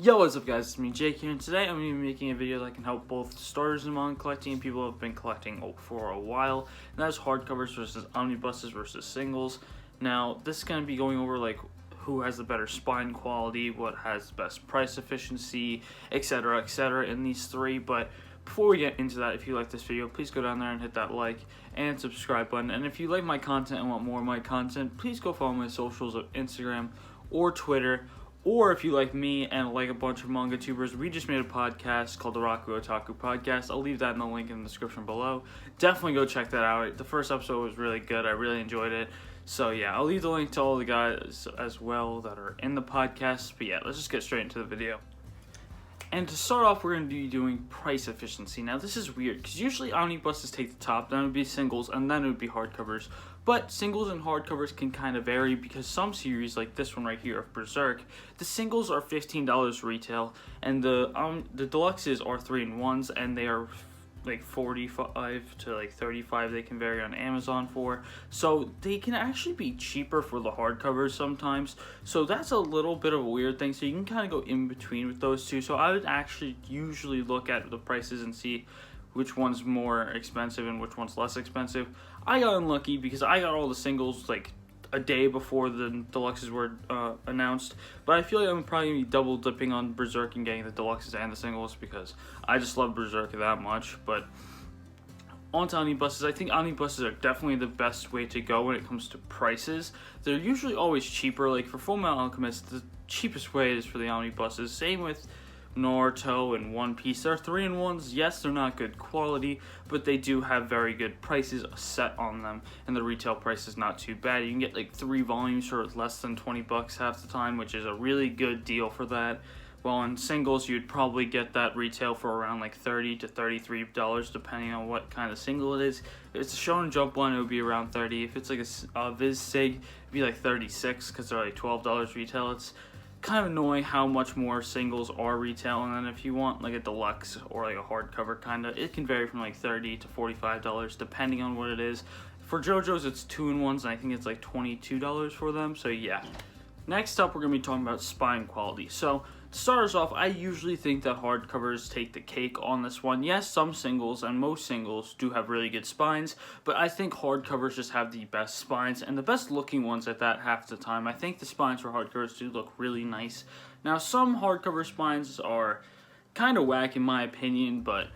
Yo, what's up guys, it's me Jake here, and today I'm going to be making a video that can help both starters in manga collecting and people who have been collecting for a while, and that's hardcovers versus omnibuses versus singles. Now, this is going to be going over like who has the better spine quality, what has the best price efficiency, etc, in these three. But before we get into that, if you like this video, please go down there and hit that like and subscribe button. And if you like my content and want more of my content, please go follow my socials of Instagram or Twitter. Or if you like me and like a bunch of manga tubers, we just made a podcast called the Raku Otaku Podcast. I'll leave that in the link in the description below. Definitely go check that out. The first episode was really good. I really enjoyed it. So yeah, I'll leave the link to all the guys as well that are in the podcast. But yeah, let's just get straight into the video. And to start off, we're going to be doing price efficiency. Now, this is weird, because usually omnibuses take the top, then it would be singles, and then it would be hardcovers. But singles and hardcovers can kind of vary, because some series, like this one right here of Berserk, the singles are $15 retail, and the deluxes are 3-in-1s, and they are like $45 to like $35 they can vary on Amazon for. So they can actually be cheaper for the hardcovers sometimes. So that's a little bit of a weird thing. So you can kind of go in between with those two. So I would actually usually look at the prices and see which one's more expensive and which one's less expensive. I got unlucky because I got all the singles like a day before the deluxes were announced, but I feel like I'm probably going to be double dipping on Berserk and getting the deluxes and the singles because I just love Berserk that much. But on to omnibuses, I think omnibuses are definitely the best way to go when it comes to prices. They're usually always cheaper. Like for Fullmetal Alchemist, the cheapest way is for the omnibuses. Same with Naruto and One Piece. They're 3-in-1s. Yes, they're not good quality, but they do have very good prices set on them, and the retail price is not too bad. You can get like 3 volumes for less than $20 half the time, which is a really good deal for that. While in singles, you'd probably get that retail for around like $30 to $33, depending on what kind of single it is. If it's a Shonen Jump one, it would be around $30. If it's like a Viz Sig, it'd be like $36 because they're like $12 retail. It's kind of annoying how much more singles are retail, and then if you want like a deluxe or like a hardcover it can vary from like $30 to $45 depending on what it is. For JoJo's it's 2-in-1s, and I think it's like $22 for them. So yeah, next up we're going to be talking about spine quality. So to start us off, I usually think that hardcovers take the cake on this one. Yes, some singles and most singles do have really good spines, but I think hardcovers just have the best spines and the best looking ones at that half the time. I think the spines for hardcovers do look really nice. Now, some hardcover spines are kind of whack in my opinion, but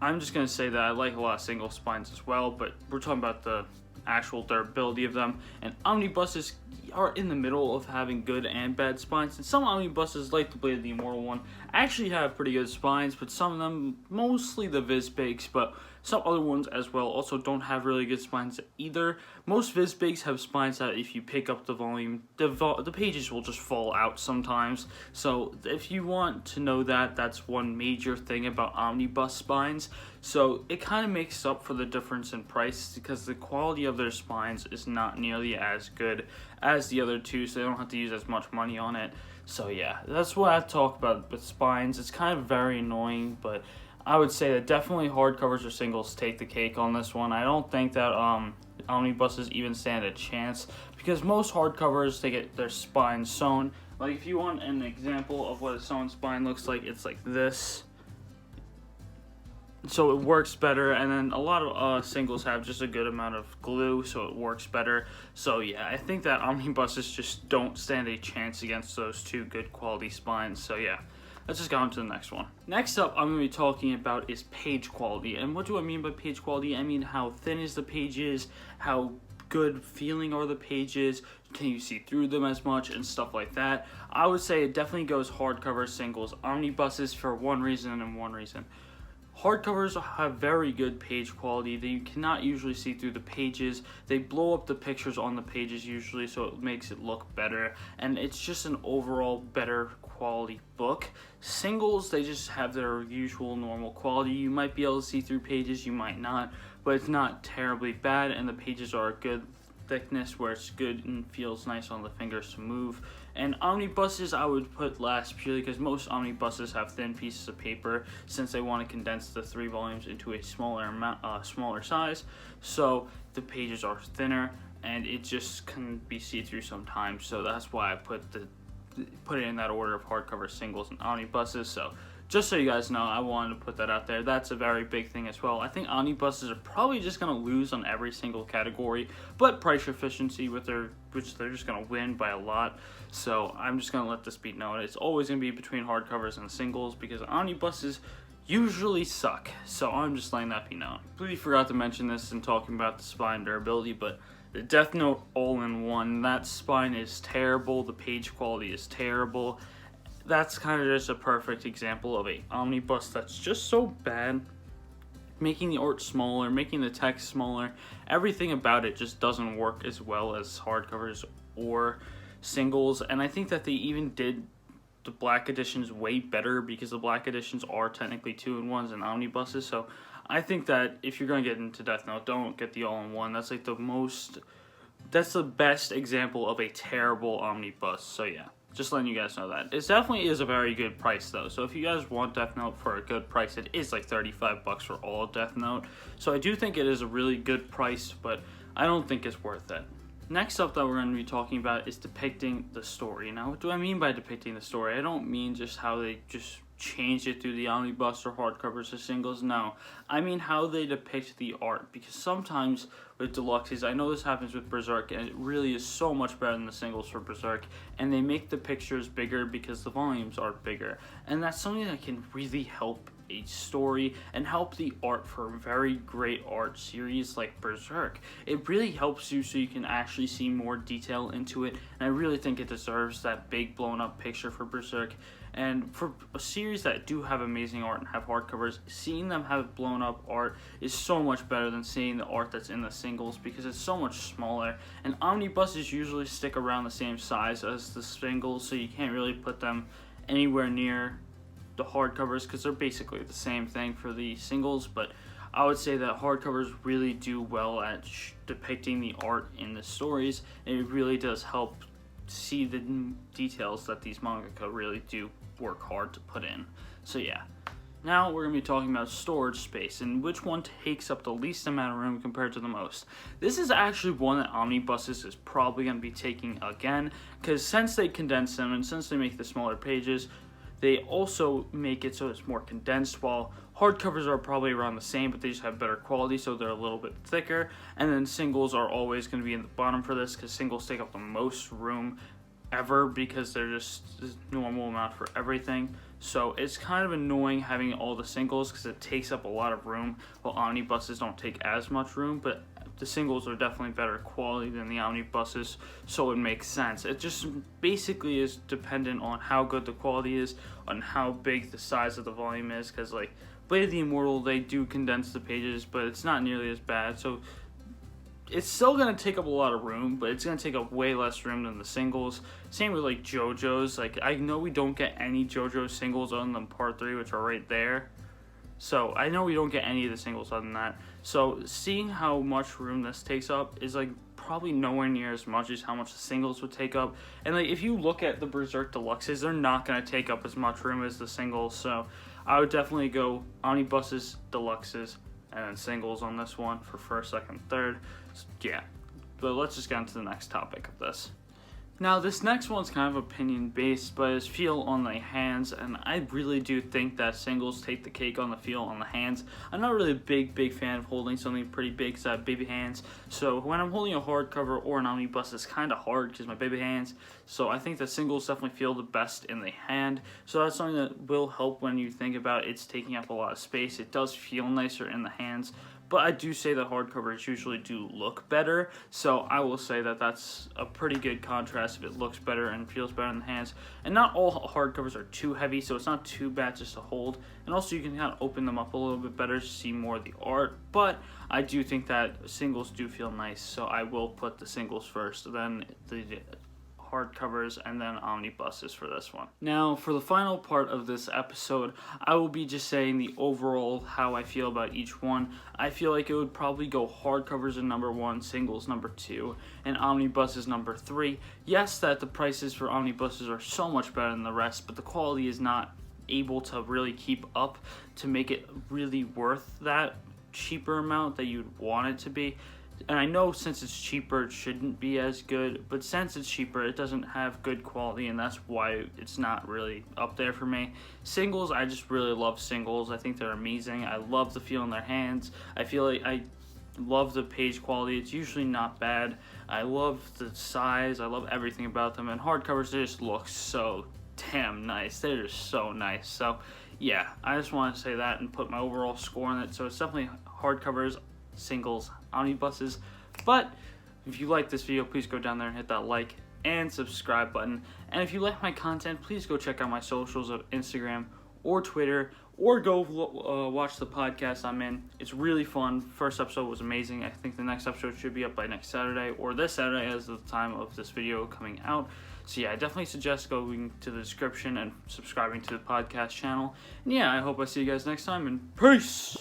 I'm just going to say that I like a lot of single spines as well, but we're talking about the actual durability of them, and omnibuses are in the middle of having good and bad spines, and some omnibuses, like the Blade of the Immortal one, actually have pretty good spines, but some of them, mostly the Viz Bigs, but some other ones as well, also don't have really good spines either. Most Viz Bigs have spines that if you pick up the volume, the pages will just fall out sometimes. So if you want to know that, that's one major thing about omnibus spines. So it kind of makes up for the difference in price because the quality of their spines is not nearly as good as the other two, so they don't have to use as much money on it. So yeah, that's what I talk about with spines. It's kind of very annoying, but I would say that definitely hardcovers or singles take the cake on this one. I don't think that omnibuses even stand a chance because most hardcovers, they get their spine sewn. Like if you want an example of what a sewn spine looks like, it's like this. So it works better, and then a lot of singles have just a good amount of glue, so it works better. So yeah, I think that omnibuses just don't stand a chance against those two good quality spines. So yeah, let's just go on to the next one. Next up, I'm going to be talking about is page quality. And what do I mean by page quality? I mean how thin is the pages, how good feeling are the pages, can you see through them as much, and stuff like that. I would say it definitely goes hardcover, singles, omnibuses for one reason and one reason. Hardcovers have very good page quality. You cannot usually see through the pages. They blow up the pictures on the pages usually, so it makes it look better, and it's just an overall better quality book. Singles, they just have their usual normal quality. You might be able to see through pages, you might not, but it's not terribly bad, and the pages are a good thickness where it's good and feels nice on the fingers to move. And omnibuses I would put last purely because most omnibuses have thin pieces of paper since they want to condense the 3 volumes into a smaller size, so the pages are thinner and it just can be see-through sometimes. So that's why I put the put it in that order of hardcover, singles, and omnibuses. So just so you guys know, I wanted to put that out there. That's a very big thing as well. I think omnibuses are probably just going to lose on every single category, but price efficiency which they're just going to win by a lot. So I'm just going to let this be known. It's always going to be between hardcovers and singles because omnibuses usually suck. So I'm just letting that be known. Completely forgot to mention this in talking about the spine durability, but the Death Note all-in-one, that spine is terrible. The page quality is terrible. That's kind of just a perfect example of a omnibus that's just so bad. Making the art smaller, making the text smaller, everything about it just doesn't work as well as hardcovers or singles. And I think that they even did the black editions way better because the black editions are technically 2-in-1s and omnibuses. So I think that if you're going to get into Death Note, don't get the all-in-one. That's like that's the best example of a terrible omnibus. So yeah. Just letting you guys know that. It definitely is a very good price though. So if you guys want Death Note for a good price, it is like $35 for all Death Note. So I do think it is a really good price, but I don't think it's worth it. Next up that we're going to be talking about is depicting the story. Now, what do I mean by depicting the story? I don't mean just how they just changed it through the omnibus or hardcovers or singles. No, I mean how they depict the art, because sometimes with deluxes, I know this happens with Berserk, and it really is so much better than the singles for Berserk, and they make the pictures bigger because the volumes are bigger, and that's something that can really help a story and help the art for a very great art series like Berserk. It really helps you so you can actually see more detail into it, and I really think it deserves that big blown up picture for Berserk. And for a series that do have amazing art and have hardcovers, seeing them have blown up art is so much better than seeing the art that's in the singles because it's so much smaller. And omnibuses usually stick around the same size as the singles, so you can't really put them anywhere near the hardcovers because they're basically the same thing for the singles. But I would say that hardcovers really do well at depicting the art in the stories, and it really does help see the details that these mangaka really do work hard to put in. So yeah, now we're going to be talking about storage space and which one takes up the least amount of room compared to the most. This is actually one that omnibuses is probably going to be taking again, because since they condense them and since they make the smaller pages, they also make it so it's more condensed, while hardcovers are probably around the same, but they just have better quality, so they're a little bit thicker. And then singles are always going to be in the bottom for this, because singles take up the most room ever, because they're just the normal amount for everything. So it's kind of annoying having all the singles, because it takes up a lot of room, while omnibuses don't take as much room, but the singles are definitely better quality than the omnibuses, so it makes sense. It just basically is dependent on how good the quality is, on how big the size of the volume is, because like Blade of the Immortal, they do condense the pages, but it's not nearly as bad, so it's still going to take up a lot of room, but it's going to take up way less room than the singles. Same with like JoJo's. Like, I know we don't get any JoJo singles other than Part 3, which are right there. So I know we don't get any of the singles other than that. So seeing how much room this takes up is like probably nowhere near as much as how much the singles would take up. And like if you look at the Berserk Deluxes, they're not going to take up as much room as the singles. So I would definitely go omnibuses, deluxes, and then singles on this one for first, second, third. So, yeah, but let's just get into the next topic of this. Now, this next one's kind of opinion-based, but it's feel on the hands, and I really do think that singles take the cake on the feel on the hands. I'm not really a big fan of holding something pretty big because I have baby hands, so when I'm holding a hardcover or an omnibus, it's kind of hard because my baby hands, so I think that singles definitely feel the best in the hand, so that's something that will help when you think about it's taking up a lot of space. It does feel nicer in the hands, but I do say that hardcovers usually do look better, so I will say that that's a pretty good contrast if it looks better and feels better in the hands. And not all hardcovers are too heavy, so it's not too bad just to hold. And also you can kind of open them up a little bit better to see more of the art, but I do think that singles do feel nice, so I will put the singles first, then the hardcovers, and then omnibuses for this one. Now, for the final part of this episode, I will be just saying the overall how I feel about each one. I feel like it would probably go hardcovers in number 1, singles number 2, and omnibuses number 3. Yes, that the prices for omnibuses are so much better than the rest, but the quality is not able to really keep up to make it really worth that cheaper amount that you'd want it to be. And I know since it's cheaper, it shouldn't be as good, but since it's cheaper, it doesn't have good quality, and that's why it's not really up there for me. Singles, I just really love singles. I think they're amazing. I love the feel in their hands. I feel like I love the page quality. It's usually not bad. I love the size. I love everything about them, and hardcovers, they just look so damn nice. They're just so nice. So yeah, I just want to say that and put my overall score on it. So it's definitely hardcovers, singles, omnibuses. But if you like this video, please go down there and hit that like and subscribe button. And if you like my content, please go check out my socials of Instagram or Twitter, or go watch the podcast I'm in. It's really fun. First episode was amazing. I think the next episode should be up by next Saturday, or this Saturday as the time of this video coming out. So yeah, I definitely suggest going to the description and subscribing to the podcast channel. And yeah, I hope I see you guys next time, and peace!